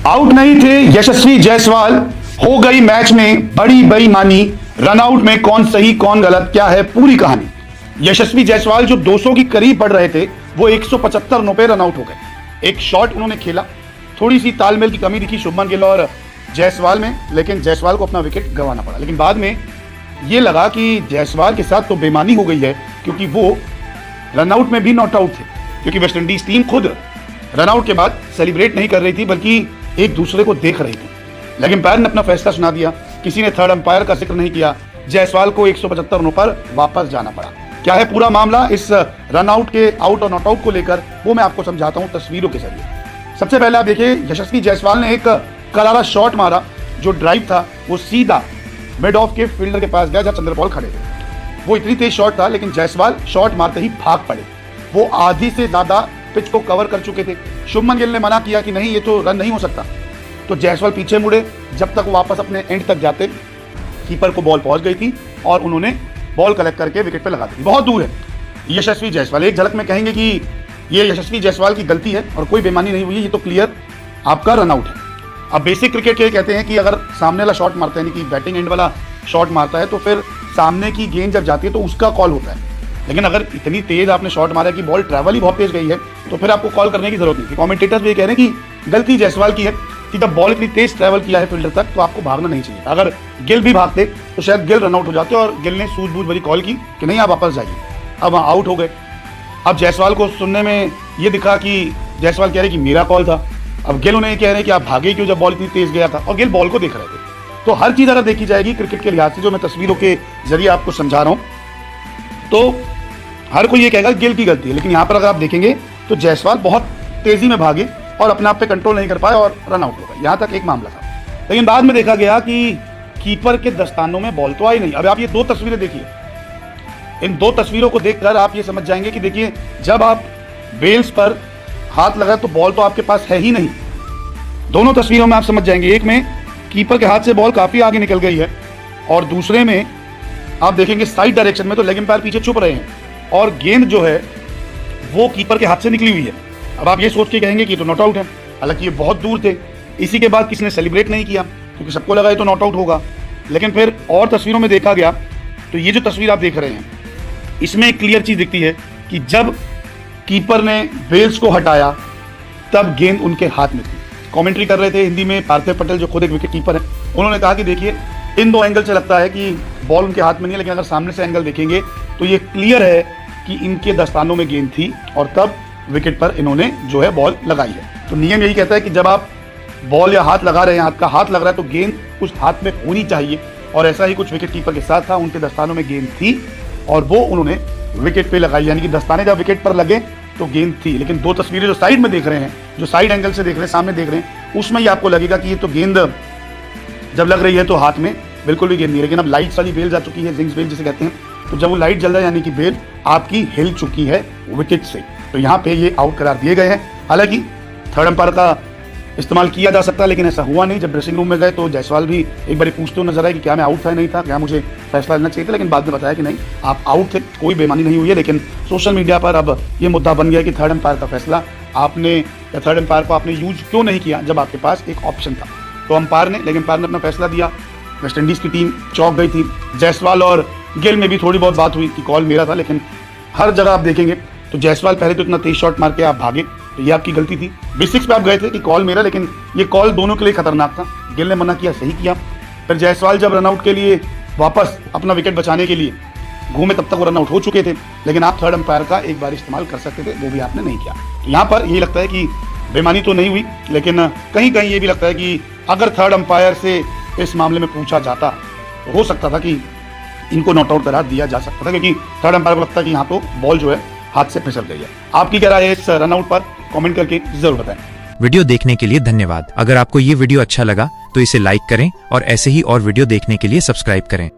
Out नहीं थे यशस्वी जायसवाल, हो गई मैच में बड़ी बेईमानी, रनआउट में कौन सही कौन गलत, क्या है पूरी कहानी। यशस्वी जायसवाल जो 200 की करीब बढ़ रहे थे वो 175 रनों पे रनआउट हो गए। एक शॉट उन्होंने खेला, थोड़ी सी तालमेल की कमी दिखी शुभमन गिल और जायसवाल में, लेकिन जायसवाल को अपना विकेट गंवाना पड़ा। लेकिन बाद में ये लगा कि जायसवाल के साथ तो बेईमानी हो गई है, क्योंकि वो रनआउट में भी नॉट आउट थे, क्योंकि वेस्ट इंडीज टीम खुद रनआउट के बाद सेलिब्रेट नहीं कर रही थी बल्कि एक दूसरे को देख रही थी। लेकिन अंपायर ने अपना फैसला सुना दिया, किसी ने थर्ड अंपायर का जिक्र नहीं किया, जायसवाल को 175 रनों पर वापस जाना पड़ा। क्या है पूरा मामला इस रनआउट के आउट और नॉट आउट को लेकर, वो मैं आपको समझाता हूं तस्वीरों के जरिए। सबसे पहले आप देखिए, यशस्वी जायसवाल ने एक करारा शॉट मारा, जो ड्राइव था वो सीधा मिड ऑफ के फील्डर के पास गया जहां चंद्रपॉल खड़े थे। वो इतनी तेज शॉट था, लेकिन जायसवाल शॉट मारते ही भाग पड़े। वो आधी से ज्यादा पिच को कवर कर चुके थे। शुभमन गिल ने मना किया कि नहीं, ये तो रन नहीं हो सकता, तो जायसवाल पीछे मुड़े। जब तक वापस अपने एंड तक जाते, कीपर को बॉल पहुंच गई थी और उन्होंने बॉल कलेक्ट करके विकेट पे लगा दी। बहुत दूर है यशस्वी जायसवाल, एक झलक में कहेंगे कि ये यशस्वी जायसवाल की गलती है और कोई बेईमानी नहीं हुई है, ये तो क्लियर आपका रनआउट है। अब बेसिक क्रिकेट के कहते हैं कि अगर सामने वाला शॉट मारता है, यानी कि बैटिंग एंड वाला शॉट मारता है, तो फिर सामने की गेंद जब जाती है तो उसका कॉल होता है। लेकिन अगर इतनी तेज आपने शॉट मारा कि बॉल ट्रैवल ही बहुत तेज गई है, तो फिर आपको कॉल करने की जरूरत नहीं थी। कमेंटेटर्स भी ये कह रहे हैं कि गलती जायसवाल की है कि जब बॉल इतनी तेज ट्रैवल किया है फील्डर तक, तो आपको भागना नहीं चाहिए। अगर गिल भी भागते तो शायद गिल रनआउट हो जाते, और गिल ने सूझबूझ भरी कॉल की कि नहीं आप वापस जाइए। अब आउट हो गए। अब जायसवाल को सुनने में ये दिखा कि जायसवाल कह रहे कि मेरा कॉल था। अब गिल उन्हें कह रहे हैं कि आप भागे क्यों जब बॉल इतनी तेज गया था, और गिल बॉल को देख रहे थे। तो हर चीज अगर देखी जाएगी क्रिकेट के लिहाज से, जो मैं तस्वीरों के जरिए आपको समझा रहा हूं, तो हर कोई ये कहेगा गिल की गलती है। लेकिन यहाँ पर अगर आप देखेंगे तो जायसवाल बहुत तेजी में भागे और अपने आप पे कंट्रोल नहीं कर पाए और रन आउट हो गए। यहाँ तक एक मामला था। लेकिन बाद में देखा गया कि कीपर के दस्तानों में बॉल तो आई नहीं। अब आप ये दो तस्वीरें देखिए, इन दो तस्वीरों को देखकर आप ये समझ जाएंगे कि देखिए, जब आप बेल्स पर हाथ लगाए तो बॉल तो आपके पास है ही नहीं। दोनों तस्वीरों में आप समझ जाएंगे, एक में कीपर के हाथ से बॉल काफी आगे निकल गई है, और दूसरे में आप देखेंगे साइड डायरेक्शन में तो लेग एम्पायर पीछे छुप रहे हैं और गेंद जो है वो कीपर के हाथ से निकली हुई है। अब आप ये सोच के कहेंगे कि तो नॉट आउट है, हालांकि ये बहुत दूर थे। इसी के बाद किसी ने सेलिब्रेट नहीं किया, क्योंकि सबको लगा ये तो नॉट आउट होगा। लेकिन फिर और तस्वीरों में देखा गया तो ये जो तस्वीर आप देख रहे हैं, इसमें एक क्लियर चीज दिखती है कि जब कीपर ने बेल्स को हटाया तब गेंद उनके हाथ में थी। कमेंट्री कर रहे थे हिंदी में पार्थिव पटेल, जो खुद एक विकेट कीपर है। उन्होंने कहा कि देखिए, इन दो एंगल से लगता है कि बॉल उनके हाथ में नहीं है, लेकिन अगर सामने से एंगल देखेंगे तो ये क्लियर है कि इनके दस्तानों में गेंद थी और तब विकेट पर इन्होंने जो है बॉल लगाई है। तो नियम यही कहता है कि जब आप बॉल या हाथ लगा रहे हैं, हाथ का हाथ लग रहा है, तो गेंद उस हाथ में होनी चाहिए। और ऐसा ही कुछ विकेट कीपर के साथ था, उनके दस्तानों में गेंद थी और वो उन्होंने विकेट पे लगाई, यानी कि दस्ताने जब विकेट पर लगे तो गेंद थी। लेकिन दो तस्वीरें जो साइड में देख रहे हैं, जो साइड एंगल से देख रहे हैं, सामने देख रहे हैं, उसमें ही आपको लगेगा कि ये तो गेंद जब लग रही है तो हाथ में बिल्कुल भी गेंद नहीं। लेकिन अब लाइट वाली बेल जा चुकी है, जिंक्स बेल जिसे कहते हैं, तो जब वो लाइट जल रहा है यानी कि बेल आपकी हिल चुकी है विकेट से, तो यहाँ पे ये आउट करार दिए गए हैं। हालांकि थर्ड अंपायर का इस्तेमाल किया जा सकता है, लेकिन ऐसा हुआ नहीं। जब ड्रेसिंग रूम में गए तो जायसवाल भी एक बार पूछते हुए नजर आए कि क्या मैं आउट था या नहीं था, क्या मुझे फैसला लेना चाहिए था, लेकिन बाद में बताया कि नहीं, आप आउट थे, कोई बेईमानी नहीं हुई है। लेकिन सोशल मीडिया पर अब ये मुद्दा बन गया कि थर्ड अंपायर का फैसला आपने, या थर्ड अंपायर को आपने यूज क्यों नहीं किया जब आपके पास एक ऑप्शन था। तो अंपायर ने, लेकिन अंपायर ने अपना फैसला दिया। वेस्ट इंडीज की टीम चौंक गई थी। जायसवाल और गिल में भी थोड़ी बहुत बात हुई कि कॉल मेरा था, लेकिन हर जगह आप देखेंगे तो जायसवाल पहले तो इतना तेज शॉट मार के आप भागे, तो ये आपकी गलती थी। बेसिक्स पे आप गए थे कि कॉल मेरा, लेकिन ये कॉल दोनों के लिए खतरनाक था। गिल ने मना किया, सही किया। फिर जायसवाल जब रनआउट के लिए वापस अपना विकेट बचाने के लिए घूमे, तब तक वो रनआउट हो चुके थे। लेकिन आप थर्ड अंपायर का एक बार इस्तेमाल कर सकते थे, वो भी आपने नहीं किया। तो यहाँ पर यही लगता है कि बेईमानी तो नहीं हुई, लेकिन कहीं कहीं ये भी लगता है कि अगर थर्ड अंपायर से इस मामले में पूछा जाता तो हो सकता था कि इनको नॉट आउट करार दिया जा सकता था, क्योंकि थर्ड अंपायर को लगता है कि यहाँ तो बॉल जो है हाथ से फिसल गई है। आपकी क्या राय है इस रनआउट पर, कमेंट करके जरूर बताएं। वीडियो देखने के लिए धन्यवाद। अगर आपको ये वीडियो अच्छा लगा तो इसे लाइक करें और ऐसे ही और वीडियो देखने के लिए सब्सक्राइब करें।